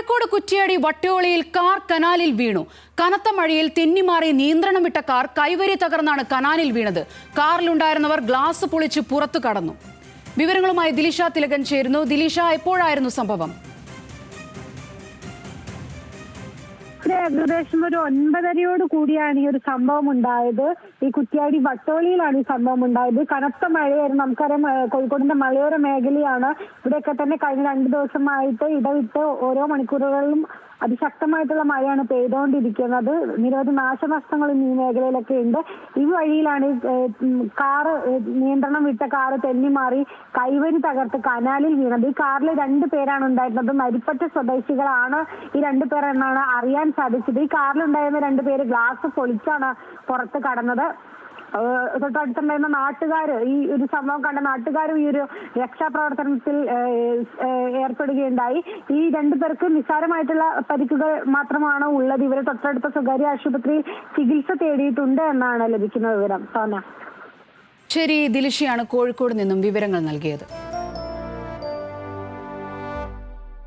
Kozhikode Kuttiadi വട്ടോളിയിൽ car കനാലിൽ വീണു. കനത്ത മഴയിൽ തെന്നിമാറി നിയന്ത്രണം വിട്ട കാർ കൈവരി തകർന്നാണ് കനാലിൽ വീണത്. കാറിലുണ്ടായിരുന്നവർ ഗ്ലാസ് പൊളിച്ച് പുറത്തു കടന്നു. വിവരങ്ങളുമായി ദിലിഷ തിലകൻ ചേരുന്നു. ദിലിഷ, എപ്പോഴായിരുന്നു സംഭവം? ഏകദേശം ഒരു 9:30 കൂടിയാണ് ഈ ഒരു സംഭവം ഉണ്ടായത്. ഈ കുറ്റ്യാടി വട്ടോളിയിലാണ് ഈ സംഭവം ഉണ്ടായത്. കനത്ത മഴയായിരുന്നു. നമുക്കറിയാം, കോഴിക്കോടിന്റെ മലയോര മേഖലയാണ്. ഇവിടെയൊക്കെ തന്നെ കഴിഞ്ഞ 2 ദിവസമായിട്ട് ഇടവിട്ട് ഓരോ മണിക്കൂറുകളിലും അതിശക്തമായിട്ടുള്ള മഴയാണ് പെയ്തുകൊണ്ടിരിക്കുന്നത്. നിരവധി നാശനഷ്ടങ്ങളും ഈ മേഖലയിലൊക്കെ ഉണ്ട്. ഈ വഴിയിലാണ് കാറ് നിയന്ത്രണം വിട്ട കാറ് തെന്നിമാറി കൈവരി തകർത്ത് കനാലിൽ വീണത്. ഈ കാറിൽ 2 പേരാണ് ഉണ്ടായിരുന്നത്. നരിപ്പറ്റ സ്വദേശികളാണ് ഈ 2 പേർ എന്നാണ് അറിയാൻ സാധിച്ചത്. ഈ കാറിലുണ്ടായിരുന്ന 2 പേര് ഗ്ലാസ് പൊളിച്ചാണ് പുറത്ത് കടന്നത്. തൊട്ടടുത്തുണ്ടായിരുന്ന നാട്ടുകാർ, ഈ ഒരു സംഭവം കണ്ട നാട്ടുകാരും ഈ ഒരു രക്ഷാപ്രവർത്തനത്തിൽ ഏർപ്പെടുകയുണ്ടായി. ഈ 2 പേർക്ക് നിസ്സാരമായിട്ടുള്ള പരിക്കുകൾ മാത്രമാണ് ഉള്ളത്. ഇവരെ തൊട്ടടുത്ത സ്വകാര്യ ആശുപത്രിയിൽ ചികിത്സ തേടിയിട്ടുണ്ട് എന്നാണ് ലഭിക്കുന്ന വിവരം. സോന. ശരി, ദിലിഷയാണ് കോഴിക്കോട് നിന്നും വിവരങ്ങൾ നൽകിയത്.